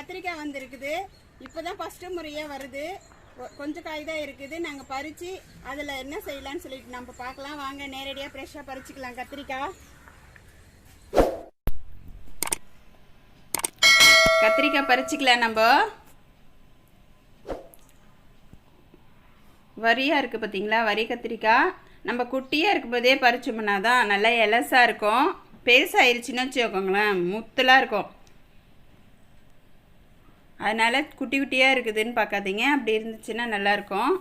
கத்திரிக்காய் வந்திருக்குது. இப்போதான் ஃபஸ்ட்டு முறையாக வருது. கொஞ்சம் காய் தான் இருக்குது. நாங்கள் பறித்து அதில் என்ன செய்யலான்னு சொல்லிட்டு நம்ம பார்க்கலாம் வாங்க. நேரடியாக ஃப்ரெஷ்ஷாக பறிச்சுக்கலாம் கத்திரிக்காய். கத்திரிக்காய் பறிச்சிக்கலாம். நம்ம வரியாக இருக்குது பார்த்தீங்களா, வரி கத்திரிக்காய். நம்ம குட்டியாக இருக்கும்போதே பறிச்சோம்னா தான் நல்லா எலசாக இருக்கும். பெருசாகிருச்சுன்னு வச்சுக்கோங்களேன், முத்தலாக இருக்கும். அதனால் குட்டி குட்டியாக இருக்குதுன்னு பார்க்காதீங்க, அப்படி இருந்துச்சுன்னா நல்லாயிருக்கும்.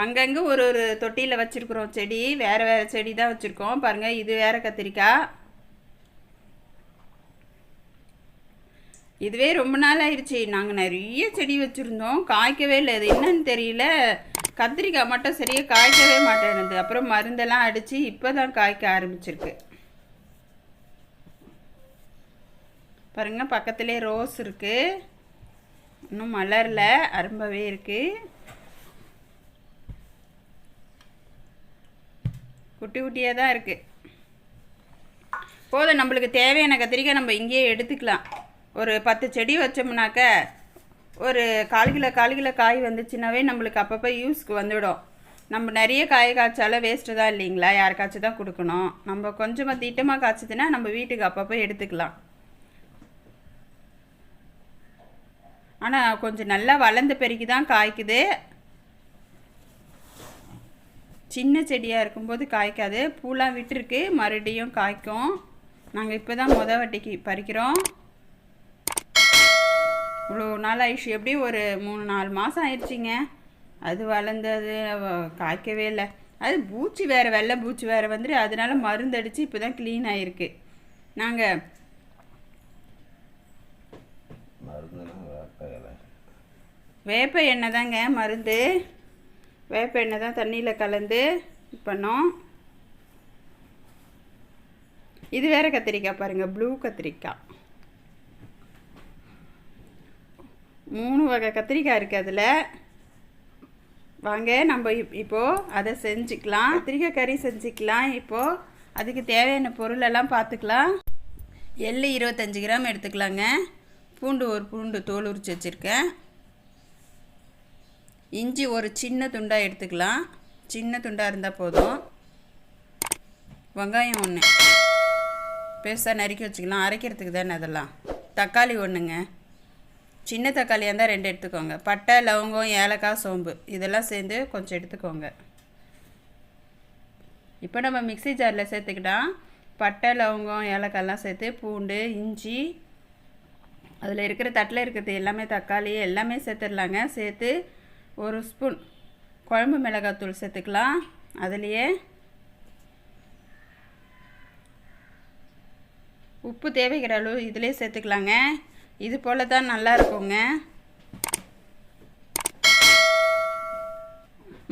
அங்கங்கே ஒரு ஒரு தொட்டியில் வச்சுருக்குறோம் செடி, வேறு வேறு செடி தான் வச்சுருக்கோம். பாருங்கள், இது வேறு கத்திரிக்காய். இதுவே ரொம்ப நாள் ஆயிடுச்சு. நாங்கள் நிறைய செடி வச்சுருந்தோம், காய்க்கவே இல்லை. அது என்னன்னு தெரியல, கத்திரிக்காய் மட்டும் சரியாக காய்க்கவே மாட்டேனுது. அப்புறம் மருந்தெல்லாம் அடித்து இப்போ தான் காய்க்க ஆரம்பிச்சிருக்கு. பாருங்கள், பக்கத்துலேயே ரோஸ் இருக்குது, இன்னும் மலரில் அரும்பவே இருக்குது. குட்டி குட்டியாக தான் இருக்குது. போதும், நம்மளுக்கு தேவையான கத்திரிக்காய் நம்ம இங்கேயே எடுத்துக்கலாம். ஒரு 10 செடி வச்சோம்னாக்க ஒரு 1/4 கிலோ காய் வந்துச்சுன்னாவே நம்மளுக்கு அப்பப்போ யூஸ்க்கு வந்துவிடும். நம்ம நிறைய காய் காய்ச்சாலும் வேஸ்ட்டு தான் இல்லைங்களா, யாருக்காச்சும் தான் கொடுக்கணும். நம்ம கொஞ்சமாக திட்டமாக காய்ச்சதுன்னா நம்ம வீட்டுக்கு அப்பப்போ எடுத்துக்கலாம். ஆனால் கொஞ்சம் நல்லா வளர்ந்த பிறகு தான் காய்க்குது. சின்ன செடியாக இருக்கும்போது காய்க்காது. பூலாம் விட்டுருக்கு, மறுபடியும் காய்க்கும். நாங்கள் இப்போ தான் வாட்டிக்கு பறிக்கிறோம். இவ்வளோ நாள் ஆயிடுச்சு, எப்படி ஒரு 3-4 மாதம் ஆயிடுச்சிங்க. அது வளர்ந்தது காய்க்கவே இல்லை. அது பூச்சி வேறு, வெள்ளை பூச்சி வேறு வந்துட்டு அதனால மருந்து அடித்து இப்போ தான் க்ளீன் ஆகிருக்கு. நாங்கள் வேப்ப எண்ணெய் தாங்க மருந்து. வேப்ப எண்ணெய் தான் தண்ணியில் கலந்து பண்ணோம். இது வேறு கத்திரிக்காய் பாருங்கள், ப்ளூ கத்திரிக்காய். 3 வகை கத்திரிக்காய் இருக்குது அதில். வாங்க நம்ம இப்போது அதை செஞ்சுக்கலாம். கத்திரிக்காய் கறி செஞ்சுக்கலாம். இப்போது அதுக்கு தேவையான பொருளெல்லாம் பார்த்துக்கலாம். எள்ளு 25 கிராம் எடுத்துக்கலாங்க. பூண்டு ஒரு பூண்டு தோல் உரித்து வச்சுருக்கேன். இஞ்சி ஒரு சின்ன துண்டாக எடுத்துக்கலாம், சின்ன துண்டாக இருந்தால் போதும். வெங்காயம் 1 பெருசாக நறுக்கி வச்சுக்கலாம், அரைக்கிறதுக்கு தானே அதெல்லாம். தக்காளி 1ங்க, சின்ன தக்காளியாக இருந்தால் 2 எடுத்துக்கோங்க. பட்டை, லவங்கம், ஏலக்காய், சோம்பு இதெல்லாம் சேர்ந்து கொஞ்சம் எடுத்துக்கோங்க. இப்போ நம்ம மிக்ஸி ஜாரில் சேர்த்துக்கிட்டால் பட்டை, லவங்கம், ஏலக்காயெல்லாம் சேர்த்து பூண்டு, இஞ்சி, அதில் இருக்கிற தட்டில் இருக்கிறது எல்லாமே, தக்காளி எல்லாமே சேர்த்துடலாங்க. சேர்த்து 1 ஸ்பூன் குழம்பு மிளகாத்தூள் சேர்த்துக்கலாம். அதுலேயே உப்பு தேவைக்கிற அளவு இதிலே சேர்த்துக்கலாங்க. இது போல் தான் நல்லா இருக்குங்க.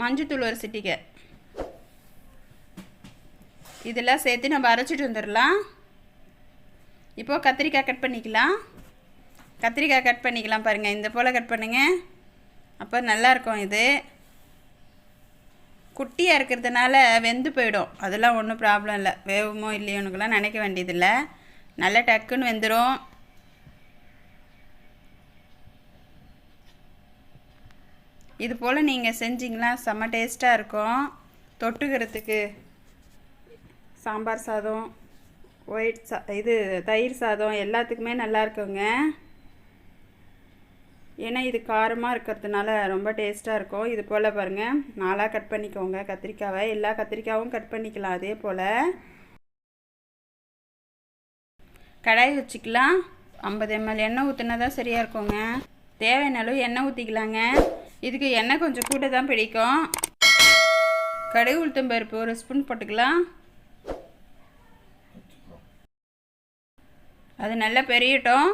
மஞ்சத்தூள் 1 சிட்டிகை இதெல்லாம் சேர்த்து நம்ம அரைச்சிட்டு வந்துடலாம். இப்போது கத்திரிக்காய் கட் பண்ணிக்கலாம். கத்திரிக்காய் கட் பண்ணிக்கலாம். பாருங்கள், இந்த போல் கட் பண்ணுங்க, அப்போ நல்லாயிருக்கும். இது குட்டியாக இருக்கிறதுனால வெந்து போயிடும், அதெல்லாம் ஒன்றும் ப்ராப்ளம் இல்லை. வேவுமோ இல்லையோனுக்கெல்லாம் நினைக்க வேண்டியதில்லை, நல்லா டக்குன்னு வெந்துடும். இது போல் நீங்கள் செஞ்சிங்களா செம்ம டேஸ்ட்டாக இருக்கும். தொட்டுக்கிறதுக்கு சாம்பார் சாதம், தயிர் சாதம் எல்லாத்துக்குமே நல்லா இருக்குங்க. ஏன்னா இது காரமாக இருக்கிறதுனால ரொம்ப டேஸ்ட்டாக இருக்கும். இது போல் பாருங்கள், 4ஆக கட் பண்ணிக்கோங்க கத்திரிக்காவை. எல்லா கத்திரிக்காயும் கட் பண்ணிக்கலாம். அதே போல் கடாய் வச்சுக்கலாம். 50 ml எண்ணெய் ஊற்றினா தான் சரியாக இருக்குங்க. தேவையான அளவு எண்ணெய் ஊற்றிக்கலாங்க. இதுக்கு எண்ணெய் கொஞ்சம் கூட தான் பிடிக்கும். கடுகு, உளுத்தம் பருப்பு 1 ஸ்பூன் போட்டுக்கலாம். அது நல்லா பெரியட்டும்.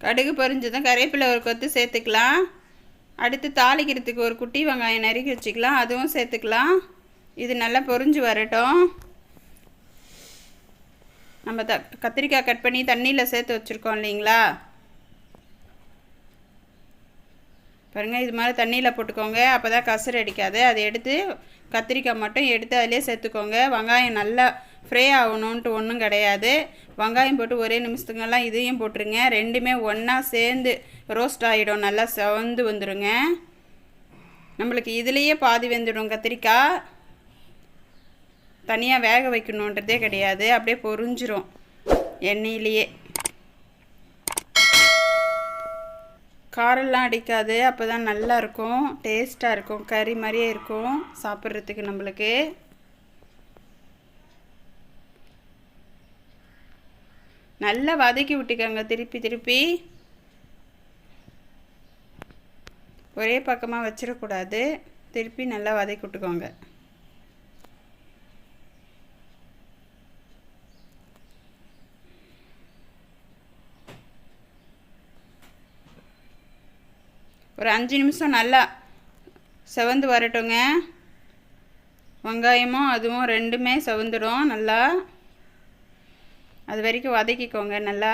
கடுகு பொரிஞ்சதும் கறிவேப்பிலை 1 கொத்து சேர்த்துக்கலாம். அடுத்து தாளிக்கிறதுக்கு 1 குட்டி வெங்காயம் நறுக்கி வச்சுக்கலாம், அதுவும் சேர்த்துக்கலாம். இது நல்லா பொரிஞ்சு வரட்டும். நம்ம கத்திரிக்காய் கட் பண்ணி தண்ணியில் சேர்த்து வச்சுருக்கோம் இல்லைங்களா, பாருங்கள் இது மாதிரி தண்ணியில் போட்டுக்கோங்க, அப்போ தான் கசரு அடிக்காது. அதை எடுத்து கத்திரிக்காய் மட்டும் எடுத்து அதிலே சேர்த்துக்கோங்க. வெங்காயம் நல்லா ஃப்ரை ஆகணுன்ட்டு ஒன்றும் கிடையாது. வெங்காயம் போட்டு ஒரே நிமிஷத்துக்கெல்லாம் இதையும் போட்டுருங்க. ரெண்டுமே ஒன்றா சேர்ந்து ரோஸ்ட் ஆகிடும், நல்லா செவந்து வந்துடுங்க. நம்மளுக்கு இதுலேயே பாதி வெந்துடும். கத்திரிக்காய் தனியாக வேக வைக்கணுன்றதே கிடையாது, அப்படியே பொரிஞ்சிரும் எண்ணெயிலேயே. காரெல்லாம் அடிக்காது, அப்போ தான் நல்லாயிருக்கும், டேஸ்ட்டாக இருக்கும், கறி மாதிரியே இருக்கும் சாப்பிட்றதுக்கு நம்மளுக்கு. நல்லா வதக்கி விட்டுக்கோங்க திருப்பி திருப்பி, ஒரே பக்கமாக வச்சிடக்கூடாது, திருப்பி நல்லா வதக்கி விட்டுக்கோங்க. ஒரு 5 நிமிஷம் நல்லா செவந்து வரட்டுங்க. வெங்காயமும் அதுவும் ரெண்டுமே செவந்துடும் நல்லா. அது வரைக்கும் வதக்கிக்கோங்க நல்லா.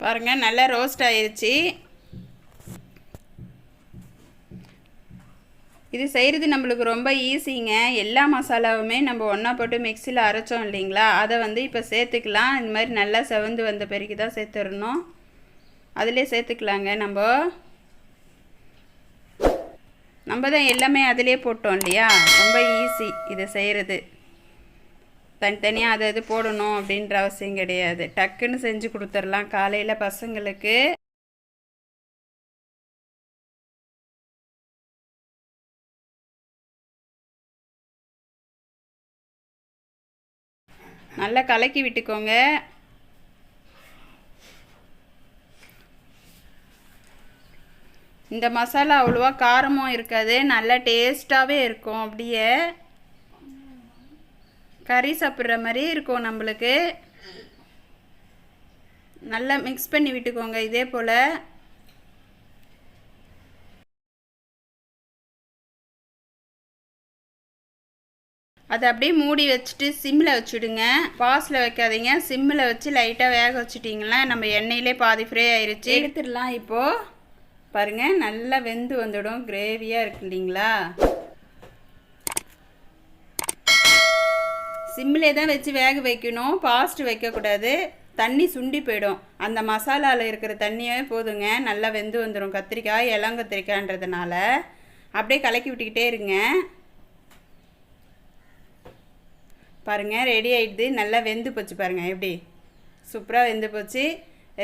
பாருங்கள் நல்லா ரோஸ்ட் ஆயிருச்சு. இது செய்கிறது நம்மளுக்கு ரொம்ப ஈஸிங்க. எல்லா மசாலாவுமே நம்ம ஒன்றா போட்டு மிக்சியில் அரைச்சோம் இல்லைங்களா, அதை இப்போ சேர்த்துக்கலாம். இந்த மாதிரி நல்லா செவந்து வந்த பிறகு தான் சேர்த்துடணும். அதிலே சேர்த்துக்கலாங்க. நம்ம தான் எல்லாமே அதிலே போட்டோம் இல்லையா, ரொம்ப ஈஸி இதை செய்கிறது. தனித்தனியாக அது போடணும் அப்படின்ற அவசியம் கிடையாது. டக்குன்னு செஞ்சு கொடுத்துடலாம் காலையில் பசங்களுக்கு. நல்லா கலக்கி விட்டுக்கோங்க. இந்த மசாலா அவ்வளோவா காரமும் இருக்காது, நல்லா டேஸ்ட்டாகவே இருக்கும். அப்படியே கறி சாப்பிட்ற மாதிரி இருக்கும் நம்மளுக்கு. நல்லா மிக்ஸ் பண்ணி விட்டுக்கோங்க இதே போல். அதை அப்படியே மூடி வச்சுட்டு சிம்மில் வச்சுடுங்க. பாஸில் வைக்காதீங்க, சிம்மில் வச்சு லைட்டாக வேக வச்சுட்டிங்களா நம்ம எண்ணெயிலே பாதி ஃப்ரை ஆயிடுச்சு. எடுத்துடலாம். இப்போது பாருங்கள் நல்லா வெந்து வந்துடும், கிரேவியாக இருக்கு இல்லைங்களா. சிம்மிலே தான் வச்சு வேக வைக்கணும், ஃபாஸ்ட்டு வைக்கக்கூடாது, தண்ணி சுண்டி போயிடும். அந்த மசாலாவில் இருக்கிற தண்ணியே போதுங்க, நல்லா வெந்து வந்துடும். கத்திரிக்காய் இளங்கத்திரிக்காய்ன்றதுனால அப்படியே கலக்கி விட்டுக்கிட்டே இருங்க. பாருங்கள் ரெடி ஆகிடுது, நல்லா வெந்து போச்சு. பாருங்கள் எப்படி சூப்பராக வெந்து போச்சு,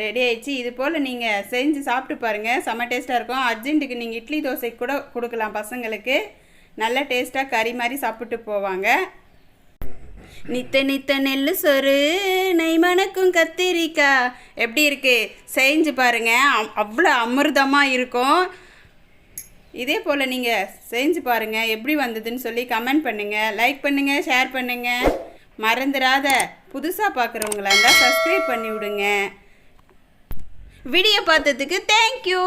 ரெடி ஆகிடுச்சு. இது போல் நீங்கள் செஞ்சு சாப்பிட்டு பாருங்கள், செம்ம டேஸ்ட்டாக இருக்கும். அர்ஜென்ட்டுக்கு நீங்கள் இட்லி தோசைக்கு கூட கொடுக்கலாம் பசங்களுக்கு, நல்லா டேஸ்ட்டாக கறி மாதிரி சாப்பிட்டு போவாங்க. நித்த நித்த நெல்லு சொரு நெய் மணக்கும் கத்திரிக்காய் எப்படி இருக்குது செஞ்சு பாருங்கள், அவ்வளோ அமிர்தமாக இருக்கும். இதே போல் நீங்கள் செஞ்சு பாருங்கள், எப்படி வந்ததுன்னு சொல்லி கமெண்ட் பண்ணுங்கள், லைக் பண்ணுங்கள், ஷேர் பண்ணுங்கள். மறந்துடாத புதுசாக பார்க்குறவங்களா இருந்தால் சப்ஸ்கிரைப் பண்ணி விடுங்க. வீடியோ பார்த்ததுக்கு தேங்க்யூ.